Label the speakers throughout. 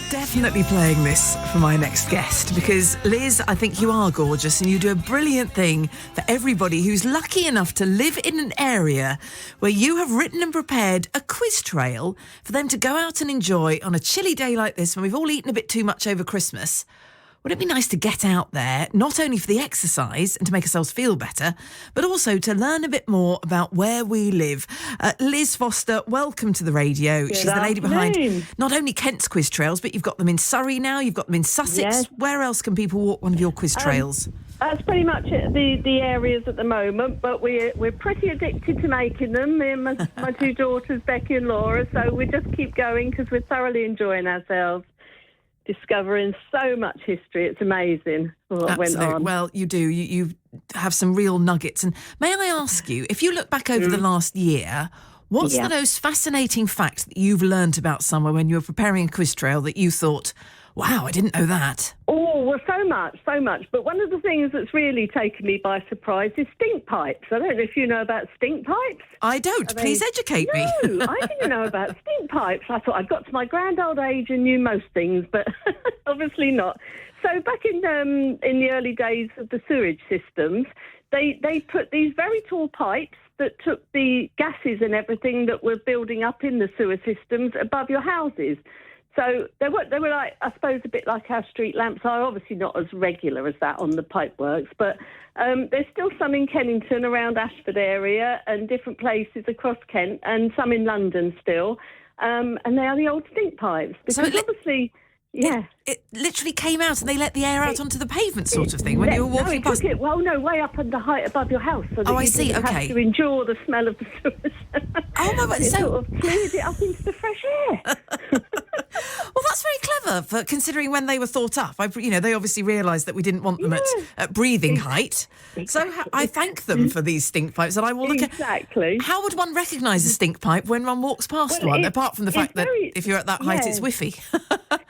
Speaker 1: Definitely playing this for my next guest because, Liz, I think you are gorgeous and you do a brilliant thing for everybody who's lucky enough to live in an area where you have written and prepared a quiz trail for them to go out and enjoy on a chilly day like this when we've all eaten a bit too much over Christmas. Wouldn't it be nice to get out there, not only for the exercise and to make ourselves feel better, but also to learn a bit more about where we live? Liz Foster, welcome to the radio. She's the lady behind not only Kent's quiz trails, but you've got them in Surrey now, you've got them in Sussex. Yes. Where else can people walk one of your quiz trails?
Speaker 2: That's pretty much the areas at the moment, but we're pretty addicted to making them, me and my two daughters, Becky and Laura, so we just keep going because we're thoroughly enjoying ourselves. Discovering so much history. It's amazing what went on.
Speaker 1: Well, you do. You have some real nuggets. And may I ask you, if you look back over the last year, what's the most fascinating fact that you've learned about somewhere when you were preparing a quiz trail that you thought, wow, I didn't know that?
Speaker 2: Oh, well, so much. But one of the things that's really taken me by surprise is stink pipes. I don't know if you know about stink pipes.
Speaker 1: I don't. Please educate me.
Speaker 2: No, I didn't know about stink pipes. I thought I'd got to my grand old age and knew most things, but obviously not. So back in the early days of the sewage systems, they put these very tall pipes that took the gases and everything that were building up in the sewer systems above your houses. So they were like, I suppose, a bit like our street lamps are, obviously not as regular as that on the pipeworks, but there's still some in Kennington around Ashford area and different places across Kent and some in London still, and they are the old stink pipes. Because obviously... Yeah.
Speaker 1: It literally came out and they let the air out onto the pavement sort of thing when you were walking past.
Speaker 2: Way up at the height above your house. So that
Speaker 1: I see, okay.
Speaker 2: Have to endure the smell of the sewers.
Speaker 1: Oh, my God.
Speaker 2: It sort of cleared it up into the fresh air.
Speaker 1: Well, that's very clever, for considering when they were thought up. They obviously realised that we didn't want them at breathing height. Exactly. So I thank them for these stink pipes, and I will look at...
Speaker 2: Exactly.
Speaker 1: How would one recognise a stink pipe when one walks past one, apart from the fact that if you're at that height, it's whiffy?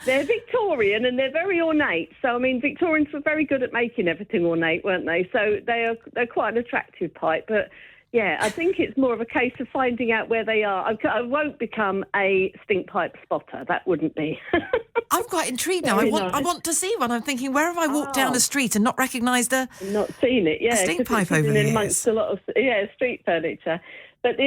Speaker 2: They're Victorian and they're very ornate. So, I mean, Victorians were very good at making everything ornate, weren't they? So they're quite an attractive pipe. But, yeah, I think it's more of a case of finding out where they are. I won't become a stink pipe spotter. That wouldn't be.
Speaker 1: I'm quite intrigued now. I want to see one. I'm thinking, where have I walked down a street and not recognised a...
Speaker 2: Not seen it, yeah.
Speaker 1: A stink pipe over here.
Speaker 2: Amongst a lot of, street furniture. But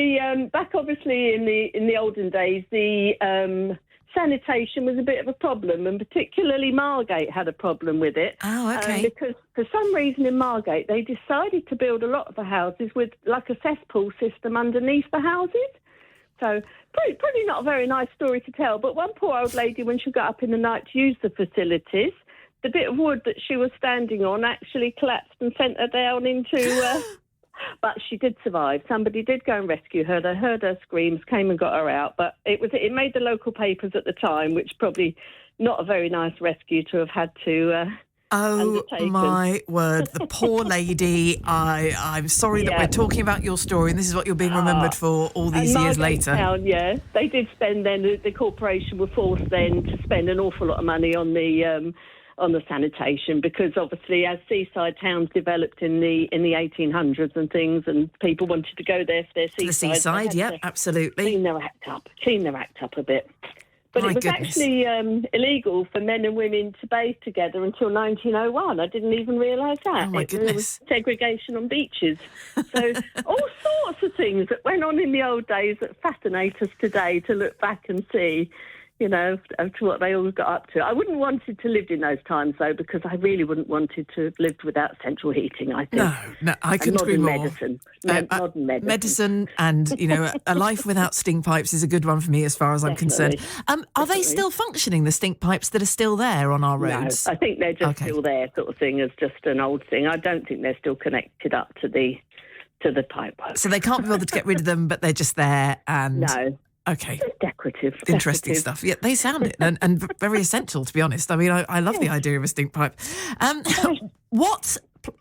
Speaker 2: back obviously in the olden days, the... sanitation was a bit of a problem, and particularly Margate had a problem with it.
Speaker 1: Oh, okay.
Speaker 2: Because for some reason in Margate, they decided to build a lot of the houses with like a cesspool system underneath the houses. So probably not a very nice story to tell, but one poor old lady, when she got up in the night to use the facilities, the bit of wood that she was standing on actually collapsed and sent her down into... But she did survive. Somebody did go and rescue her. They heard her screams, came and got her out. But it made the local papers at the time, which probably not a very nice rescue to have had to undertaken.
Speaker 1: My word, the poor lady. I'm sorry that we're talking about your story, and this is what you're being remembered for all these years later.
Speaker 2: Town, they did spend then, the corporation were forced then to spend an awful lot of money on the sanitation, because obviously as seaside towns developed in the 1800s and things, and people wanted to go there for their seaside.
Speaker 1: The seaside, yeah, absolutely.
Speaker 2: Clean their act up a bit. But it was actually illegal for men and women to bathe together until 1901. I didn't even realise that.
Speaker 1: Oh, my goodness.
Speaker 2: There was segregation on beaches. So all sorts of things that went on in the old days that fascinate us today to look back and see, as to what they all got up to. I wouldn't wanted to live in those times, though, because I really wouldn't wanted to have lived without central heating, I think.
Speaker 1: No, I couldn't agree more.
Speaker 2: Modern medicine.
Speaker 1: Medicine and, a life without stink pipes is a good one for me as far as I'm concerned. Are they still functioning, the stink pipes that are still there on our roads?
Speaker 2: No, I think they're just still there, sort of thing, as just an old thing. I don't think they're still connected up to the pipework.
Speaker 1: So they can't be bothered to get rid of them, but they're just there and...
Speaker 2: No.
Speaker 1: Okay.
Speaker 2: It's decorative.
Speaker 1: Interesting stuff. Yeah, they sound it and very essential, to be honest. I mean, I love the idea of a stink pipe. What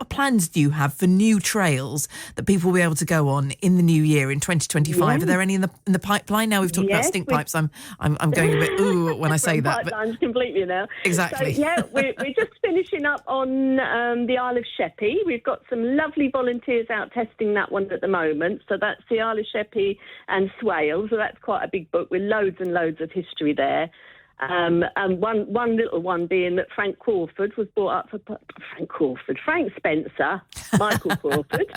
Speaker 1: plans do you have for new trails that people will be able to go on in the new year in 2025? Are there any in the pipeline? Now we've talked about stink pipes. I'm going a bit ooh when I say that.
Speaker 2: Pipelines completely now.
Speaker 1: Exactly.
Speaker 2: So, we're just finishing up on the Isle of Sheppey. We've got some lovely volunteers out testing that one at the moment. So that's the Isle of Sheppey and Swales. So that's quite a big book with loads and loads of history there. And one little one being that Frank Spencer, Michael Crawford,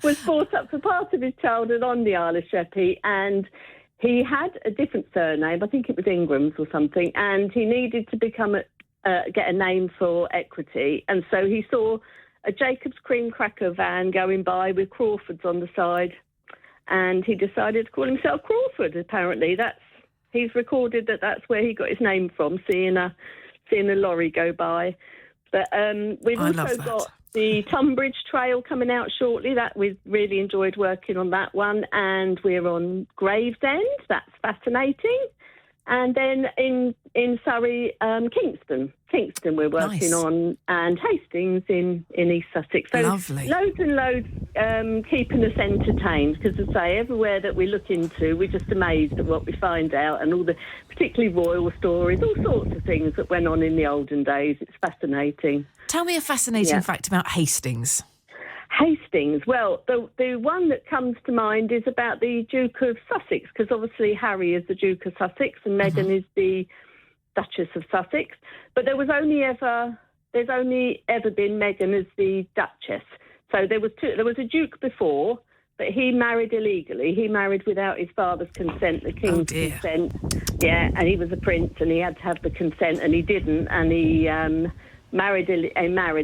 Speaker 2: was brought up for part of his childhood on the Isle of Sheppey, and he had a different surname. I think it was Ingram's or something, and he needed to get a name for equity, and so he saw a Jacob's cream cracker van going by with Crawford's on the side, and he decided to call himself Crawford. Apparently, he's recorded that's where he got his name from, seeing a lorry go by. But we've also got the Tunbridge Trail coming out shortly. That we've really enjoyed working on that one, and we're on Gravesend. That's fascinating. And then in Surrey, Kingston we're working on, and Hastings in East Sussex. So
Speaker 1: lovely.
Speaker 2: Loads and loads keeping us entertained, because as I say, everywhere that we look into, we're just amazed at what we find out, and all the particularly royal stories, all sorts of things that went on in the olden days. It's fascinating.
Speaker 1: Tell me a fascinating fact about Hastings.
Speaker 2: Hastings. Well, the one that comes to mind is about the Duke of Sussex, because obviously Harry is the Duke of Sussex and Meghan is the Duchess of Sussex. But there's only ever been Meghan as the Duchess. So there was a Duke before, but he married illegally. He married without his father's consent, the king's consent. Yeah, and he was a prince and he had to have the consent, and he didn't, and he married,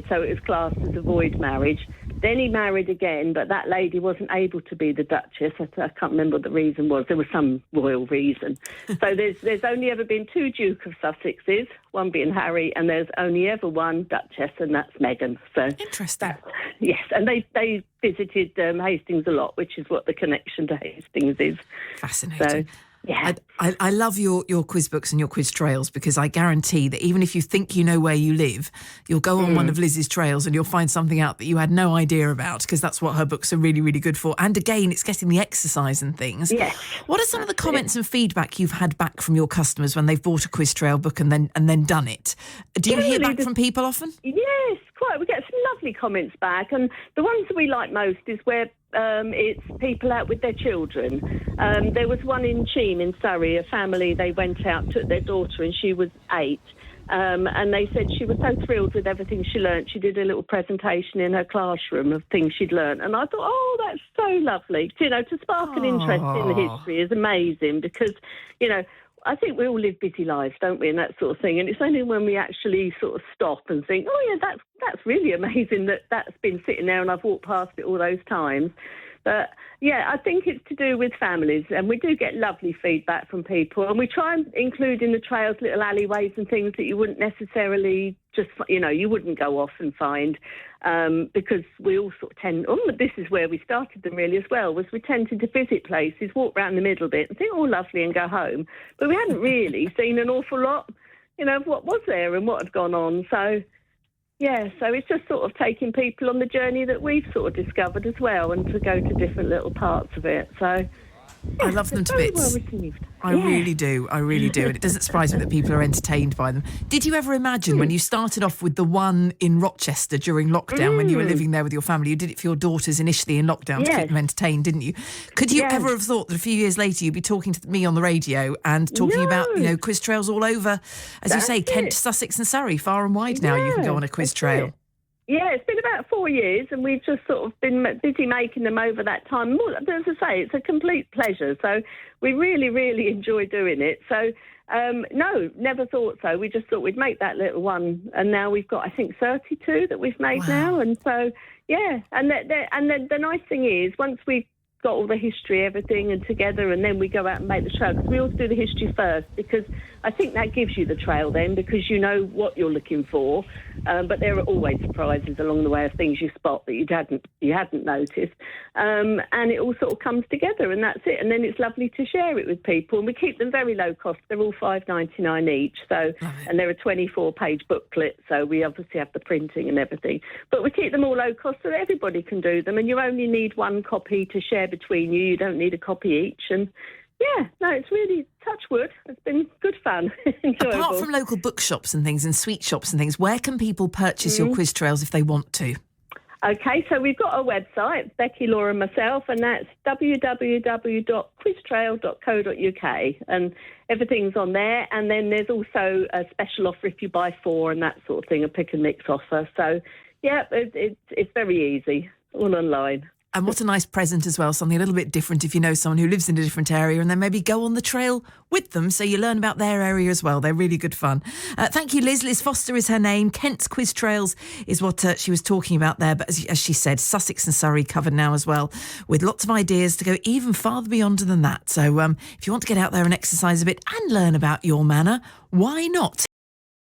Speaker 2: so it was classed as a void marriage. Then he married again, but that lady wasn't able to be the Duchess. I can't remember what the reason was. There was some royal reason. So there's only ever been two Duke of Sussexes, one being Harry, and there's only ever one Duchess, and that's Meghan. So
Speaker 1: interesting.
Speaker 2: Yes, and they visited Hastings a lot, which is what the connection to Hastings is.
Speaker 1: Fascinating.
Speaker 2: So, yeah.
Speaker 1: I love your quiz books and your quiz trails, because I guarantee that even if you think you know where you live, you'll go on one of Liz's trails and you'll find something out that you had no idea about, because that's what her books are really, really good for. And again, it's getting the exercise and things.
Speaker 2: Yes.
Speaker 1: What are some of the comments and feedback you've had back from your customers when they've bought a quiz trail book and then done it? Do you hear back from people often?
Speaker 2: Yes, quite. We get some lovely comments back, and the ones that we like most is where it's people out with their children. There was one in Cheam in Surrey, a family, they went out, took their daughter, and she was 8. And they said she was so thrilled with everything she learnt. She did a little presentation in her classroom of things she'd learnt. And I thought, oh, that's so lovely. To spark an interest in the history is amazing, because, I think we all live busy lives, don't we, and that sort of thing. And it's only when we actually sort of stop and think, oh, yeah, that's really amazing that's been sitting there and I've walked past it all those times. But, yeah, I think it's to do with families, and we do get lovely feedback from people. And we try and include in the trails little alleyways and things that you wouldn't necessarily you wouldn't go off and find, because we all sort of tend, this is where we started them really as well, was we tended to visit places, walk around the middle bit and think, oh, lovely, and go home. But we hadn't really seen an awful lot, of what was there and what had gone on. So, yeah, so it's just sort of taking people on the journey that we've sort of discovered as well, and to go to different little parts of it. So, yeah,
Speaker 1: I love them to bits.
Speaker 2: Well received.
Speaker 1: I really do. And it doesn't surprise me that people are entertained by them. Did you ever imagine when you started off with the one in Rochester during lockdown, when you were living there with your family, you did it for your daughters initially in lockdown to keep them entertained, didn't you? Could you ever have thought that a few years later you'd be talking to me on the radio and talking about, quiz trails all over, as you say, Kent, Sussex and Surrey, far and wide now you can go on a quiz trail.
Speaker 2: Yeah, it's been about 4 years, and we've just sort of been busy making them over that time. As I say, it's a complete pleasure. So we really, really enjoy doing it. So, no, never thought so. We just thought we'd make that little one. And now we've got, I think, 32 that we've made now. And so, yeah. And the nice thing is, once we've got all the history, everything, and together, and then we go out and make the trail, because we always do the history first, because I think that gives you the trail then, because you know what you're looking for, but there are always surprises along the way of things you spot that you hadn't noticed, and it all sort of comes together, and that's it. And then it's lovely to share it with people, and we keep them very low cost. They're all $5.99 each, so, and they're a 24-page booklet, so we obviously have the printing and everything, but we keep them all low cost so that everybody can do them, and you only need one copy to share between you. You don't need a copy each. And yeah, no, it's really, touch wood, it's been good fun. Enjoyable.
Speaker 1: Apart from local bookshops and things and sweet shops and things, where can people purchase your quiz trails if they want to?
Speaker 2: Okay, so we've got a website, Becky, Laura and myself, and that's www.quiztrail.co.uk, and everything's on there. And then there's also a special offer if you buy 4 and that sort of thing, a pick and mix offer. So, yeah, it's very easy, all online.
Speaker 1: And what a nice present as well, something a little bit different if you know someone who lives in a different area, and then maybe go on the trail with them so you learn about their area as well. They're really good fun. Thank you, Liz. Liz Foster is her name. Kent's Quiz Trails is what she was talking about there. But as she said, Sussex and Surrey covered now as well, with lots of ideas to go even farther beyond than that. So if you want to get out there and exercise a bit and learn about your manor, why not?